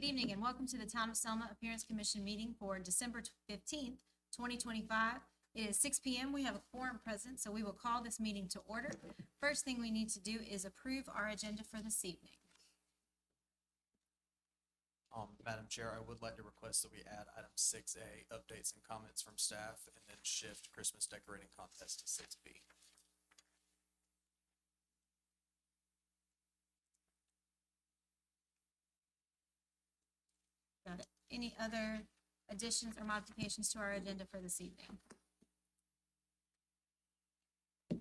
Good evening and welcome to the Town of Selma Appearance Commission meeting for December 15th, 2025. It is 6 p.m. We have a quorum present, so we will call this meeting to order. First thing we need to do is approve our agenda for this evening. Madam Chair, I would like to request that we add item 6A, updates and comments from staff, and then shift Christmas decorating contest to 6B. Got it. Any other additions or modifications to our agenda for this evening? All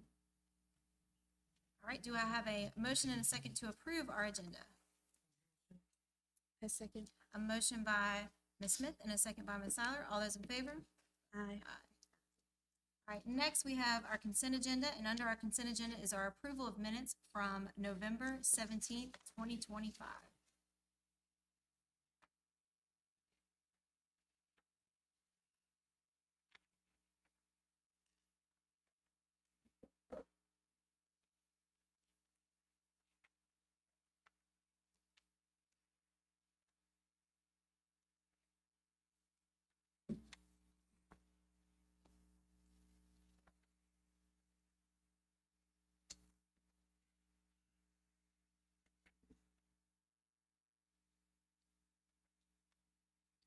right, do I have a motion and a second to approve our agenda? A second. A motion by Ms. Smith and a second by Ms. Seiler. All those in favor? Aye. All right, next we have our consent agenda, and under our consent agenda is our approval of minutes from November 17th, 2025.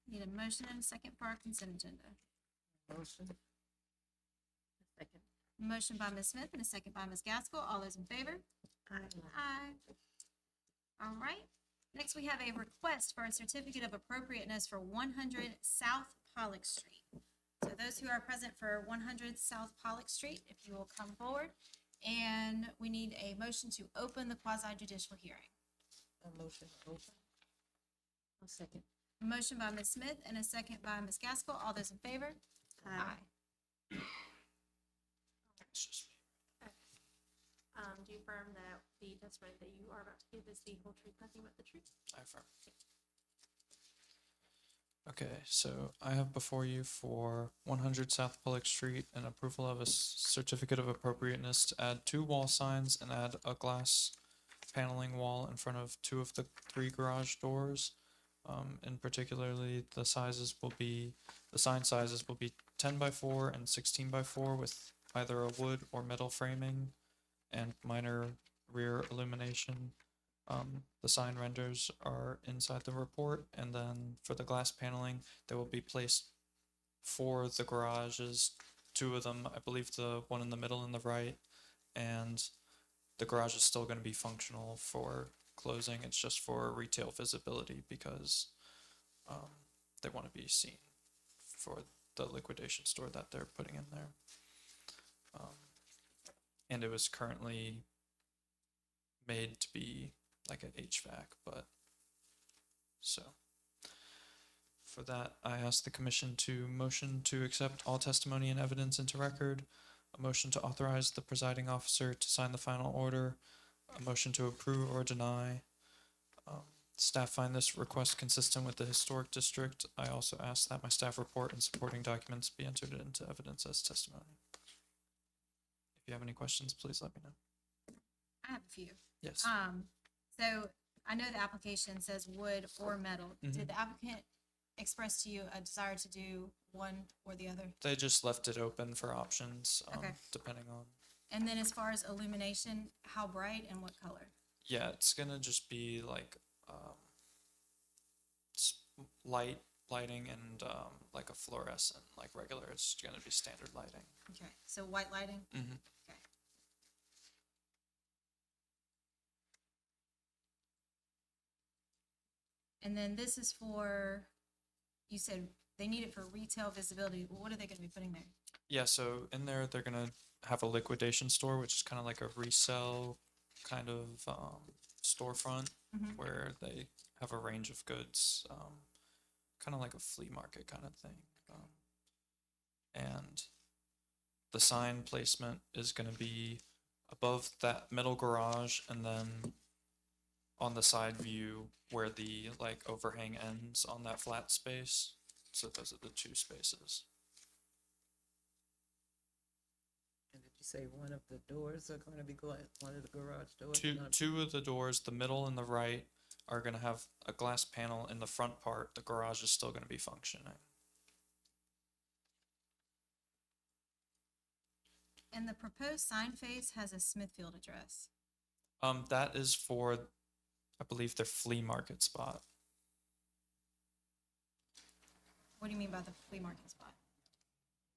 Need a motion and a second for our consent agenda. Motion. A second. Motion by Ms. Smith and a second by Ms. Gaskell. All those in favor? Aye. Aye. All right. Next, we have a request for a certificate of appropriateness for 100 South Pollock Street. So those who are present for 100 South Pollock Street, if you will come forward. And we need a motion to open the quasi judicial hearing. A motion to open. A second. A motion by Ms. Smith and a second by Ms. Gaskell. All those in favor? Aye. It's just me. Do you affirm that the testimony that you are about to give is the whole truth, nothing but the truth? I affirm. Okay, so I have before you for 100 South Pollock Street an approval of a certificate of appropriateness to add 2 wall signs and add a glass paneling wall in front of 2 of the 3 garage doors. And particularly the sign sizes will be 10 by 4 and 16 by 4 with either a wood or metal framing and minor rear illumination. The sign renders are inside the report, and then for the glass paneling, they will be placed for the garages, 2 of them, I believe the one in the middle and the right, and the garage is still going to be functional for closing. It's just for retail visibility because they want to be seen for the liquidation store that they're putting in there. And it was currently made to be like an HVAC, but so for that, I ask the commission to motion to accept all testimony and evidence into record, a motion to authorize the presiding officer to sign the final order, a motion to approve or deny. Staff find this request consistent with the historic district. I also ask that my staff report and supporting documents be entered into evidence as testimony. If you have any questions, please let me know. I have a few. Yes. So I know the application says wood or metal. Did the applicant express to you a desire to do one or the other? They just left it open for options, Okay. depending on. And then as far as illumination, how bright and what color? Yeah, it's gonna just be like lighting and like a fluorescent, like regular. It's gonna be standard lighting. Okay, so white lighting? Mm-hmm. Okay. And then this is for, you said they need it for retail visibility. Well, what are they gonna be putting there? Yeah, so in there they're gonna have a liquidation store, which is kind of like a resell kind of storefront where they have a range of goods, kind of like a flea market kind of thing. And the sign placement is gonna be above that middle garage and then on the side view where the like overhang ends on that flat space. So those are the 2 spaces. And did you say one of the doors are going to be glass? One of the garage doors? are Two gonna be- two of the doors, the middle and the right, are gonna have a glass panel in the front part. The garage is still gonna be functioning. And the proposed sign face has a Smithfield address. That is for, I believe, their flea market spot. What do you mean by the flea market spot?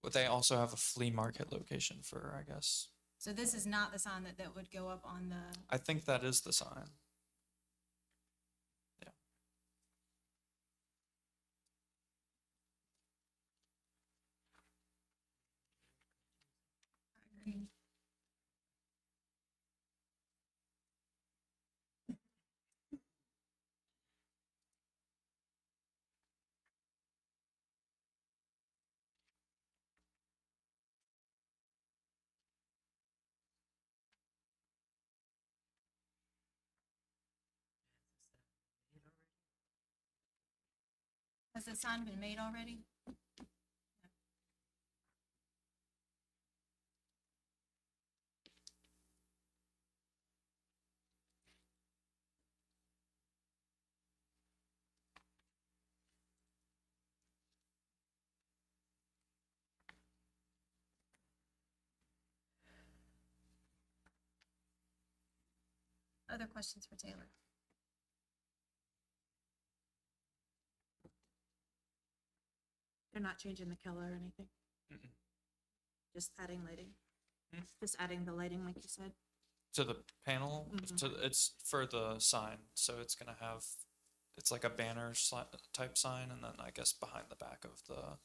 But they also have a flea market location for, I guess. So this is not the sign that would go up on the, I think that is the sign. Yeah. I agree. Has the sign been made already? Other questions for Taylor? They're not changing the color or anything, Mm-mm. just adding lighting. Hmm? Just adding the lighting like you said. To the panel, Mhm. it's for the sign, so it's gonna have, it's like a banner type sign, and then I guess behind the back of the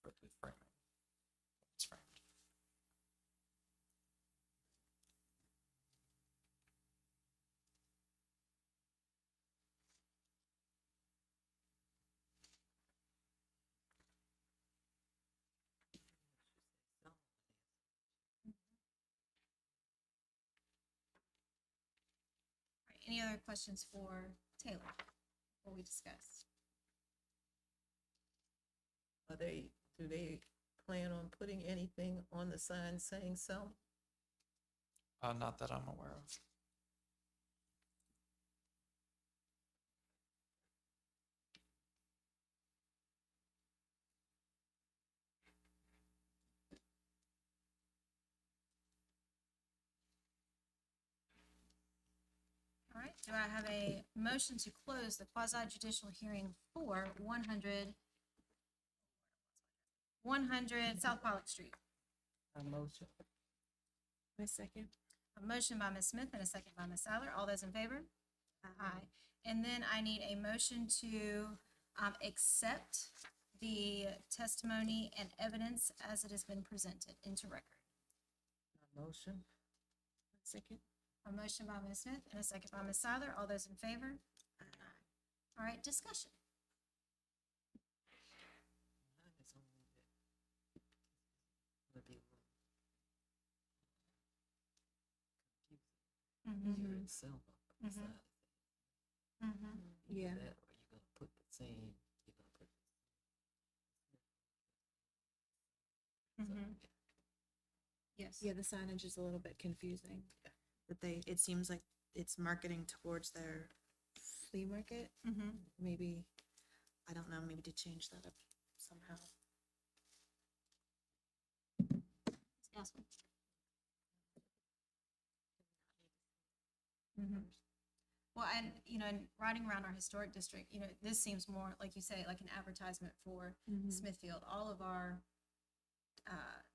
for the framing. It's framed. All right, any other questions for Taylor before we discuss? Do they plan on putting anything on the sign saying so? Not that I'm aware of. All right, do I have a motion to close the quasi judicial hearing for 100 South Pollock Street? A motion. My second. A motion by Ms. Smith and a second by Ms. Sadler. All those in favor? Aye. And then I need a motion to accept the testimony and evidence as it has been presented into record. A motion. Second. A motion by Ms. Smith and a second by Ms. Sadler. All those in favor? Aye. All right, discussion. Mine is only that it'll be a little confusing. You're in Selma beside it. Yeah. That, or you're gonna put the same, you're gonna put. Yes. Yeah, the signage is a little bit confusing. But it seems like it's marketing towards their flea market. Maybe, I don't know, maybe to change that up somehow. Yes. Well, and, and riding around our historic district, this seems more, like you say, like an advertisement for Smithfield. All of our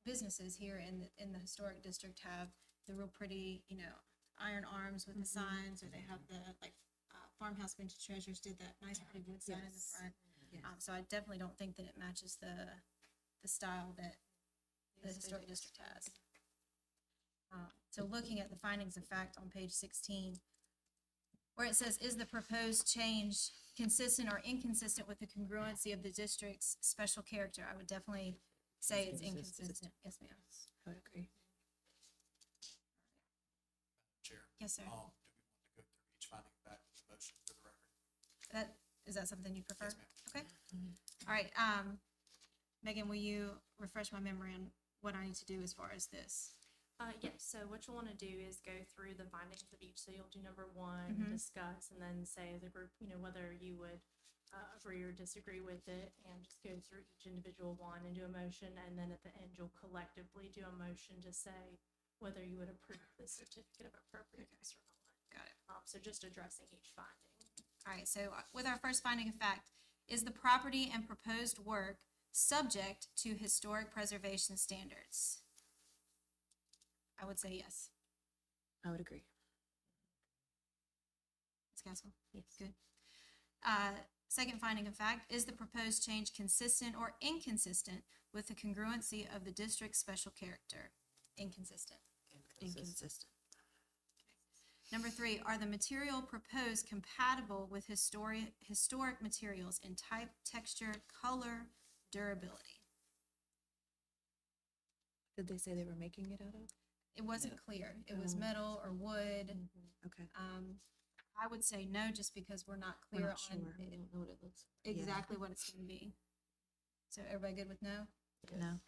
businesses here in the historic district have the real pretty, iron arms with the signs, or they have the, like, Farmhouse Vintage Treasures did that nice pretty wood sign in the Yes. front. So I definitely don't think that it matches the style that the historic district has. So looking at the findings of fact on page 16, where it says, is the proposed change consistent or inconsistent with the congruency of the district's special character? I would definitely say it's inconsistent. Yes, ma'am. I would agree. Chair. Yes, sir. Do we want to go through each finding of fact with the motion for the record? Is that something you prefer? Yes, ma'am. Okay. All right, Megan, will you refresh my memory on what I need to do as far as this? Yes, so what you'll wanna do is go through the findings of each, so you'll do number Mhm. one, discuss, and then say as a group, whether you would, agree or disagree with it, and just go through each individual one and do a motion, and then at the end, you'll collectively do a motion to say whether you would approve the certificate of appropriateness or not. Got it. So just addressing each finding. All right, so with our first finding of fact, is the property and proposed work subject to historic preservation standards? I would say yes. I would agree. Ms. Caswell? Yes. Good. Second finding of fact, is the proposed change consistent or inconsistent with the congruency of the district's special character? Inconsistent. Inconsistent. Number three, are the material proposed compatible with historic materials in type, texture, color, durability? Did they say they were making it out of? It wasn't clear. It was Oh. metal or wood. Okay. I would say no, just because we're not We're clear not on sure. We don't know what it looks. yeah. exactly what it's gonna be. So everybody good with no? No.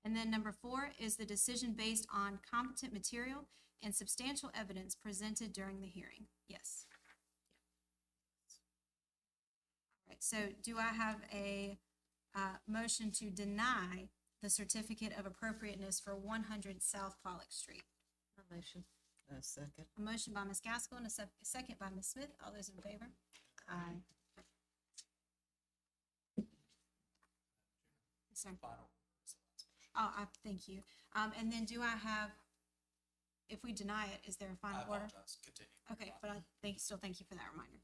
And then number four, is the decision based on competent material and substantial evidence presented during the hearing? Yes. All right, so do I have a motion to deny the certificate of appropriateness for 100 South Pollock Street? A motion. A second. A motion by Ms. Gaskell and a second by Ms. Smith. All those in favor? Aye. Yes, sir. Final. Oh, thank you. And then do I have, if we deny it, is there a I final order? apologize, continue. Okay, but still thank you for that reminder.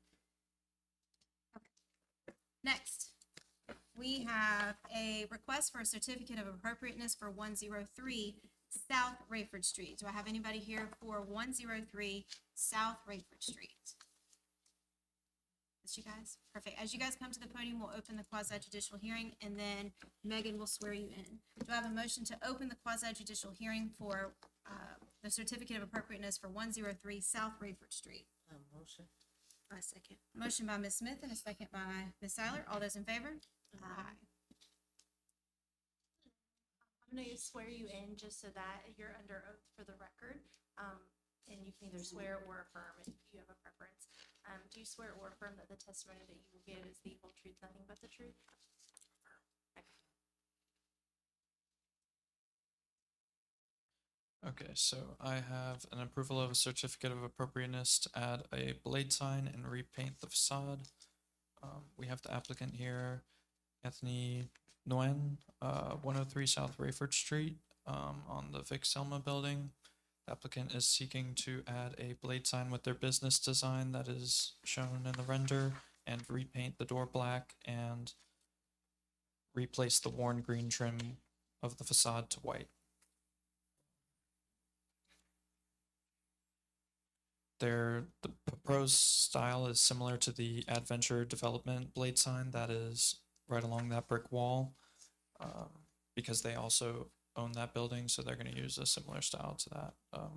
Okay. Next, we have a request for a certificate of appropriateness for 103 South Rayford Street. Do I have anybody here for 103 South Rayford Street? That's you guys? Perfect. As you guys come to the podium, we'll open the quasi judicial hearing, and then Megan will swear you in. Do I have a motion to open the quasi judicial hearing for the certificate of appropriateness for 103 South Rayford Street? A motion. A second. Motion by Ms. Smith and a second by Ms. Seiler. All those in favor? Aye. I'm gonna swear you in just so that you're under oath for the record. And you can either swear or affirm if you have a preference. Do you swear or affirm that the testimony that you will give is the whole truth, nothing but the truth? Okay, so I have an approval of a certificate of appropriateness to add a blade sign and repaint the facade. We have the applicant here, Anthony Nguyen, 103 South Rayford Street, on the Vic Selma building. The applicant is seeking to add a blade sign with their business design that is shown in the render and repaint the door black and replace the worn green trim of the facade to white. The proposed style is similar to the Adventure Development blade sign that is right along that brick wall, because they also own that building, so they're going to use a similar style to that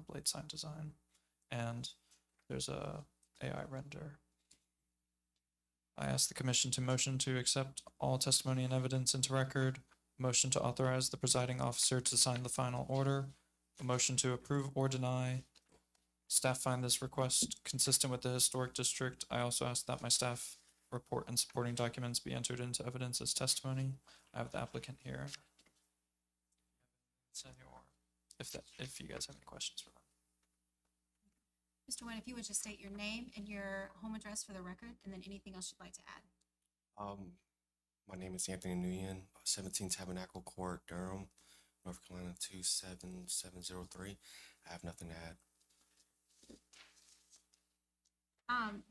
blade sign design. And there's a AI render. I ask the commission to motion to accept all testimony and evidence into record, motion to authorize the presiding officer to sign the final order, a motion to approve or deny. Staff find this request consistent with the historic district. I also ask that my staff report and supporting documents be entered into evidence as testimony. I have the applicant here. If you guys have any questions for them. Mr. Nguyen, if you would just state your name and your home address for the record, and then anything else you'd like to add. My name is Anthony Nguyen, 17 Tabernacle Court, Durham, North Carolina 27703. I have nothing to add.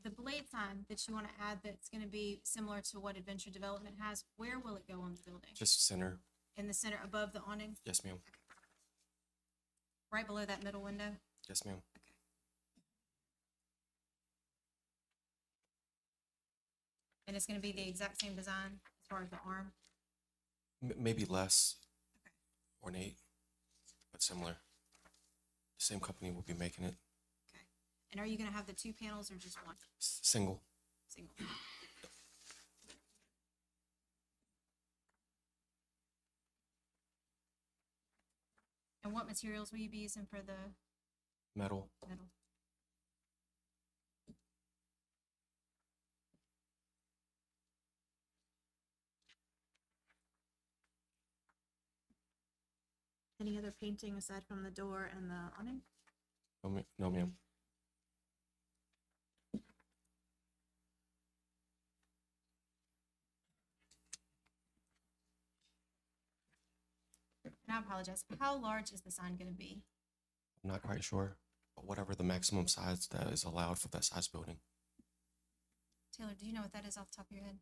The blade sign that you want to add that's going to be similar to what Adventure Development has, where will it go on the building? Just center. In the center above the awning, Yes, ma'am. right below that middle window? Yes, ma'am. Okay. And it's going to be the exact same design as far as the arm? Maybe less Okay. ornate, but similar. The same company will be making it. Okay. And are you going to have the two panels or just one? Single. Single? And And what materials will you be using for the Metal. metal? Any other painting aside from the door and the awning? No, ma'am. And I apologize, how large is the sign gonna be? I'm not quite sure, but whatever the maximum size that is allowed for that size building. Taylor, do you know what that is off the top of your head?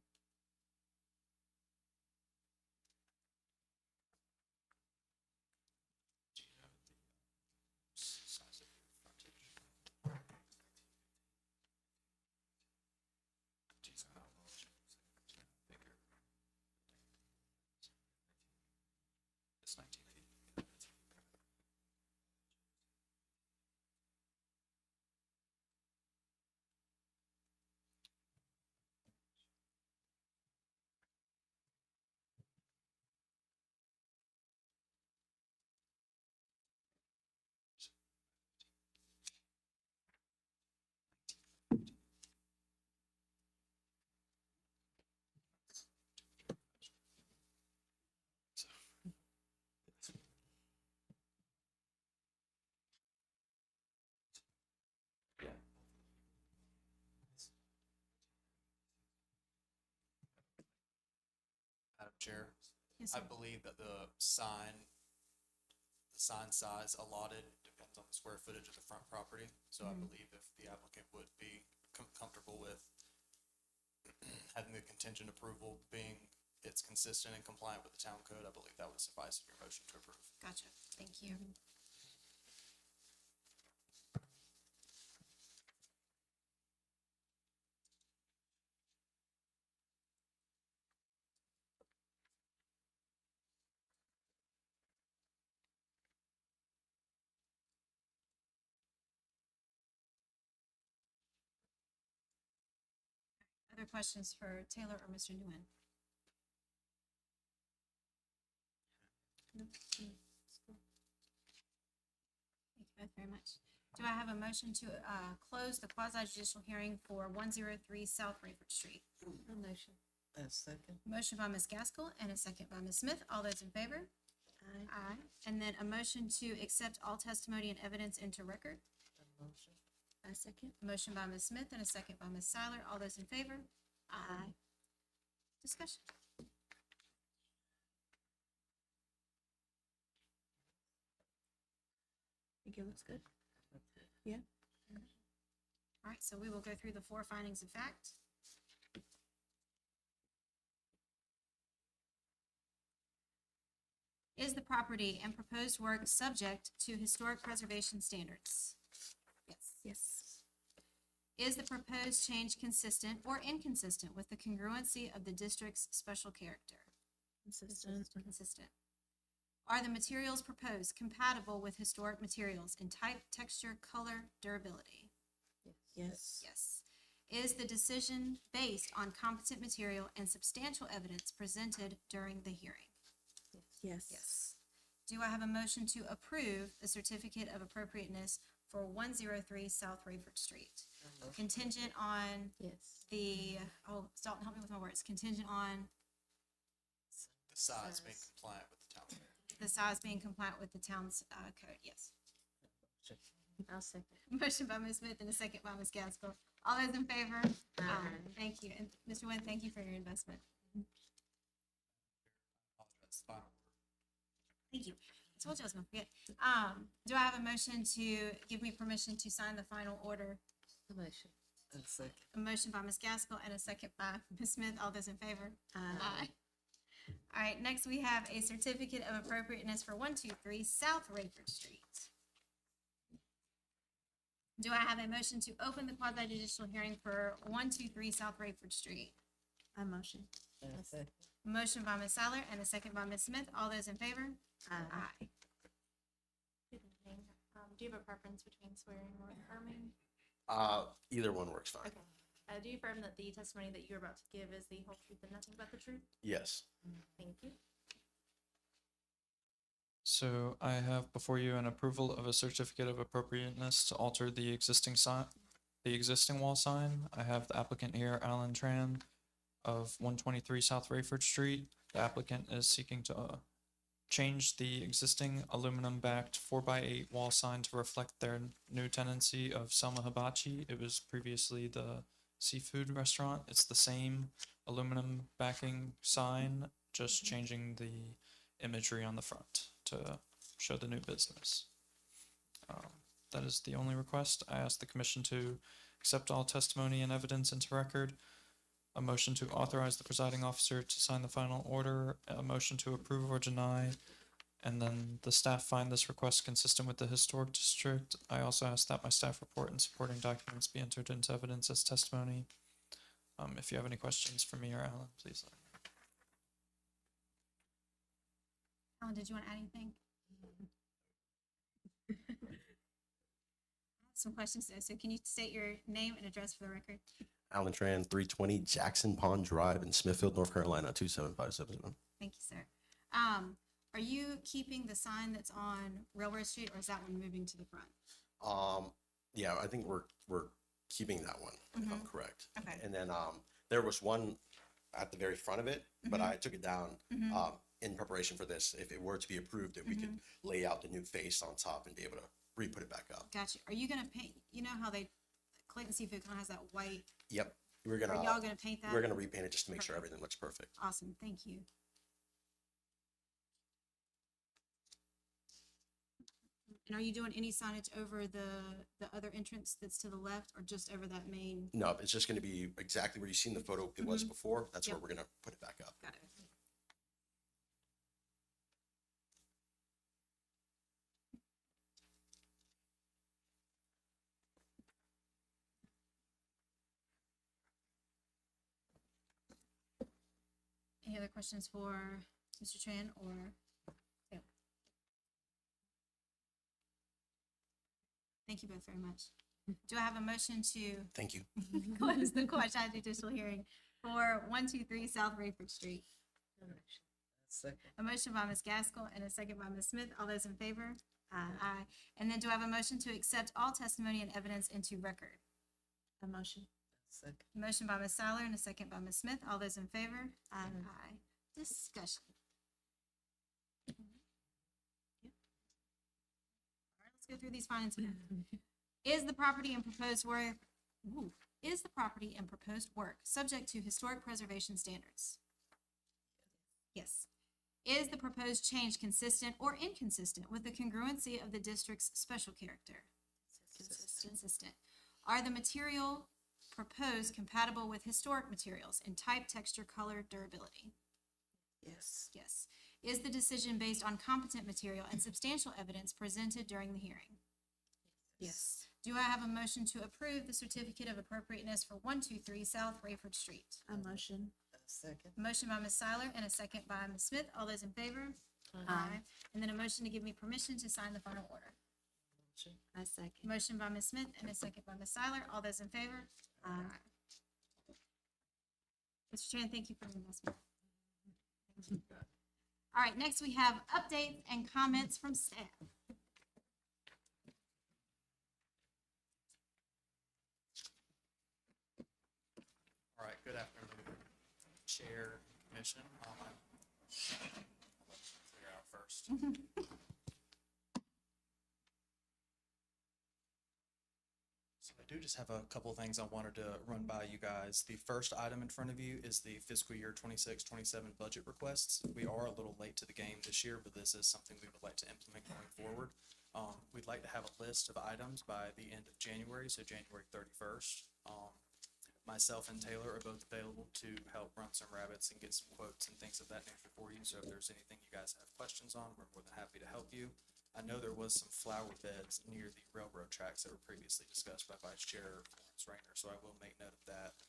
Size of your frontage. Geez, I don't know. Bigger. It's 19 feet. Madam Chair, Yes, I sir. believe that the sign size allotted depends on the square footage of the front property. So I believe if the applicant would be comfortable with having the contingent approval being it's consistent and compliant with the town code, I believe that would suffice in your motion to approve. Gotcha, thank you. Other questions for Taylor or Mr. Nguyen? Thank you both very much. Do I have a motion to close the quasi judicial hearing for 103 South Rayford Street? A motion. A second. Motion by Ms. Gaskell and a second by Ms. Smith. All those in favor? Aye. Aye. And then a motion to accept all testimony and evidence into record. A motion. A second. Motion by Ms. Smith and a second by Ms. Seiler. All those in favor? Aye. Discussion. Think it looks good? All right, so we will go through the 4 findings of fact. Is the property and proposed work subject to historic preservation standards? Yes. Yes. Is the proposed change consistent or inconsistent with the congruency of the district's special character? Consistent. Consistent. Are the materials proposed compatible with historic materials in type, texture, color, durability? Yes. Yes. Is the decision based on competent material and substantial evidence presented during the hearing? Yes. Yes. Do I have a motion to approve the certificate of appropriateness for 103 South Rayford Street? Contingent on Yes. the, Dalton, help me with my words, contingent on The size being Size. compliant with the town code. the size being compliant with the town's code, yes. I'll second. Motion by Ms. Smith and a second by Ms. Gaskell. All those in favor? Thank you. And Mr. Nguyen, thank you for your investment. Apologize. Final. Thank you. I told you I was gonna forget. Do I have a motion to give me permission to sign the final order? A motion. A second. A motion by Ms. Gaskell and a second by Ms. Smith. All those in favor? Aye. All right, next we have a certificate of appropriateness for 123 South Rayford Street. Do I have a motion to open the quasi judicial hearing for 123 South Rayford Street? I motion. A second. Motion by Ms. Seiler and a second by Ms. Smith. All those in favor? Aye. Good evening. Do you have a preference between swearing or affirming? Either one works fine. Okay. Do you affirm that the testimony that you're about to give is the whole truth and nothing but the truth? Yes. Thank you. So I have before you an approval of a certificate of appropriateness to alter the existing wall sign. I have the applicant here, Alan Tran of 123 South Rayford Street. The applicant is seeking to change the existing aluminum backed 4x8 wall sign to reflect their new tenancy of Selma Hibachi. It was previously the seafood restaurant. It's the same aluminum backing sign, just changing the imagery on the front to show the new business. That is the only request. I ask the commission to accept all testimony and evidence into record. A motion to authorize the presiding officer to sign the final order, a motion to approve or deny, and then the staff find this request consistent with the historic district. I also ask that my staff report and supporting documents be entered into evidence as testimony. If you have any questions for me or Alan, please let me know. Alan, did you want to add anything? I have some questions though, so can you state your name and address for the record? Alan Tran, 320 Jackson Pond Drive in Smithfield, North Carolina, 27577. Thank you, sir. Are you keeping the sign that's on Railroad Street, or is that one moving to the front? Yeah, I think we're keeping that one, if I'm correct. Okay. And then there was one at the very front of it, but I took it down in preparation for this. If it were to be approved, that we could lay out the new face on top and be able to re-put it back up. Gotcha. Are you gonna paint, you know how Clayton Seafood kind of has that white, Yep, are y'all gonna paint that? we're gonna repaint it just to make sure everything looks perfect. Awesome, thank you. And are you doing any signage over the other entrance that's to the left, or just over that main? No, it's just gonna be exactly where you seen the photo it was before. That's where Yep. we're gonna put it back up. Got it. Any other questions for Mr. Tran or Taylor? Thank you both very much. Do I have a motion to Thank you. close the quasi judicial hearing for 123 South Rayford Street? Second. A motion by Ms. Gaskell and a second by Ms. Smith. All those in favor? Aye. And then do I have a motion to accept all testimony and evidence into record? A motion. Second. Motion by Ms. Seiler and a second by Ms. Smith. All those in favor? Aye. Discussion. All right, let's go through these findings. Is the property and proposed work, subject to historic preservation standards? Yes. Is the proposed change consistent or inconsistent with the congruency of the district's special character? Consistent. Are the material proposed compatible with historic materials in type, texture, color, durability? Yes. Yes. Is the decision based on competent material and substantial evidence presented during the hearing? Yes. Do I have a motion to approve the certificate of appropriateness for 123 South Rayford Street? A motion. Second. Motion by Ms. Seiler and a second by Ms. Smith. All those in favor? Aye. And then a motion to give me permission to sign the final order. I second. Motion by Ms. Smith and a second by Ms. Seiler. All those in favor? Aye. Mr. Tran, thank you for your investment. All right, next we have updates and comments from staff. All right, good afternoon, Chair, Commission. Let's figure out first. So I do just have a couple of things I wanted to run by you guys. The first item in front of you is the fiscal year 26-27 budget requests. We are a little late to the game this year, but this is something we would like to implement going forward. We'd like to have a list of items by the end of January, so January 31st. Myself and Taylor are both available to help run some rabbits and get some quotes and things of that nature for you. So if there's anything you guys have questions on, we're more than happy to help you. I know there was some flower beds near the railroad tracks that were previously discussed by Vice Chair Florence Rayner, so I will make note of that.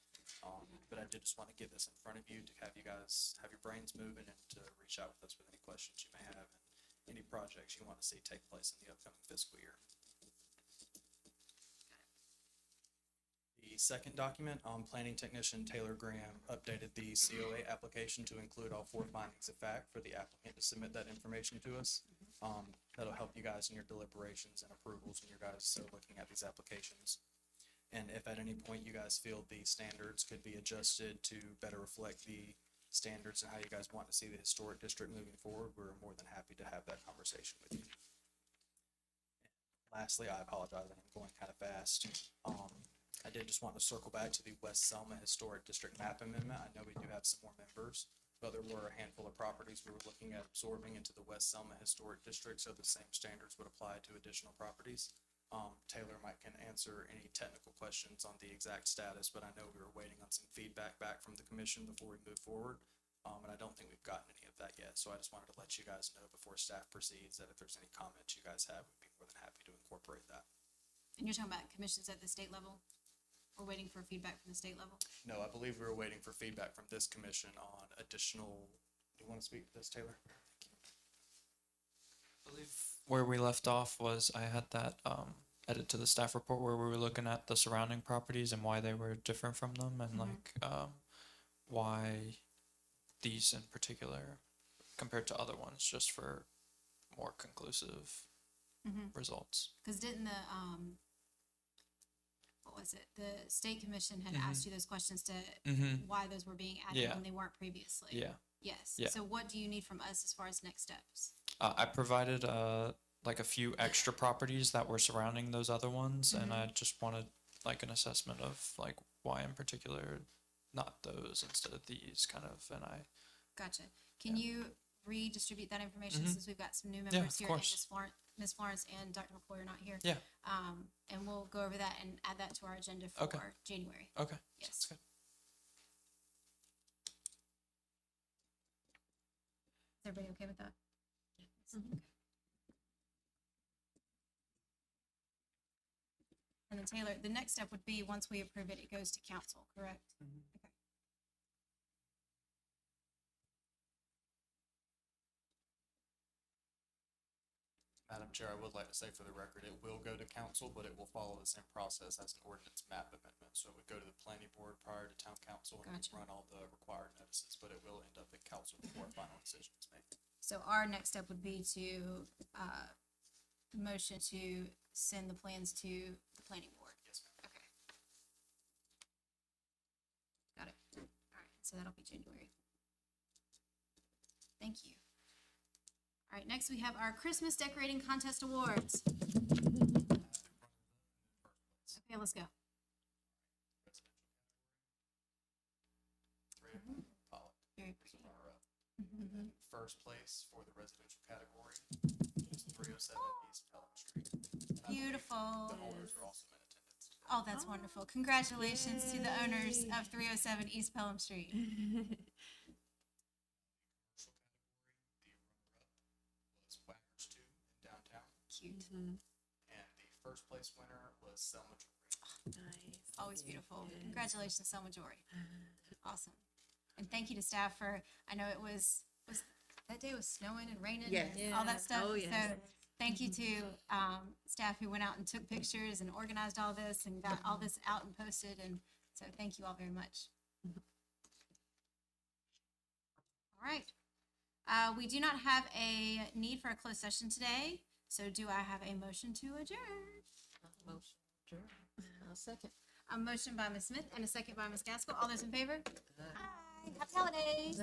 But I did just want to get this in front of you to have you guys have your brains moving and to reach out with us with any questions you may have and any projects you want to see take place in the upcoming fiscal year. The second document, planning technician Taylor Graham updated the COA application to include all 4 findings of fact for the applicant to submit that information to us. That'll help you guys in your deliberations and approvals when you guys are looking at these applications. And if at any point you guys feel the standards could be adjusted to better reflect the standards and how you guys want to see the historic district moving forward, we're more than happy to have that conversation with you. Lastly, I apologize, I'm going kind of fast. I did just want to circle back to the West Selma Historic District Map Amendment. I know we do have some more members, but there were a handful of properties we were looking at absorbing into the West Selma Historic District, so the same standards would apply to additional properties. Taylor might can answer any technical questions on the exact status, but I know we were waiting on some feedback back from the commission before we move forward. And I don't think we've gotten any of that yet, so I just wanted to let you guys know before staff proceeds that if there's any comments you guys have, we'd be more than happy to incorporate that. And you're talking about commissions at the state level? We're waiting for feedback from the state level? No, I believe we were waiting for feedback from this commission on additional, you want to speak to this, Taylor? I believe where we left off was I had that edit to the staff report where we were looking at the surrounding properties and why they were different from them and like why these in particular compared to other ones, just for more conclusive results. Because didn't the, what was it? The state commission had asked you those questions to why those were being added Yeah. when they weren't previously? Yeah. Yes. Yeah. So what do you need from us as far as next steps? I provided like a few extra properties that were surrounding those other ones, and I just wanted like an assessment of like why in particular not those instead of these kind of, and I Gotcha. Can you redistribute that information since we've got some new Yeah, members of here and course. Ms. Florence and Dr. McCoy are not here? Yeah. And we'll go over that and add that to our agenda for Okay. January. okay. Yes. Sounds good. Is everybody okay with that? Okay. And then Taylor, the next step would be, once we approve it, it goes to council, correct? Okay. Madam Chair, I would like to say for the record, it will go to council, but it will follow the same process as an ordinance map amendment. So it would go to the planning board prior to town council and Gotcha. run all the required notices, but it will end up at council before a final decision is made. So our next step would be to, motion to send the plans to the planning board. Yes, ma'am. Okay. Got it. All right, so that'll be January. Thank you. All right, next we have our Christmas decorating contest awards. Okay, let's go. Three of them, Pollock. Very pretty. Are up. And then first place for the residential category is 307 East Pelham Street. And I believe Beautiful. The owners are also in attendance. Oh, that's wonderful. Congratulations to the owners of 307 East Pelham Street. Commercial category, the runner-up was Whackers 2 in downtown, Cute. and the first place winner was Selma Jewelry. Always beautiful. Congratulations, Selma Jory. Awesome. And thank you to staff for, I know it was that day was snowing and raining and all that stuff. Oh, yes. So thank you to staff who went out and took pictures and organized all this and got all this out and posted. And so thank you all very much. All right. We do not have a need for a closed session today. So do I have a motion to adjourn? Motion, sure. I'll second. A motion by Ms. Smith and a second by Ms. Gaskell. All those in favor? Aye. Happy holidays.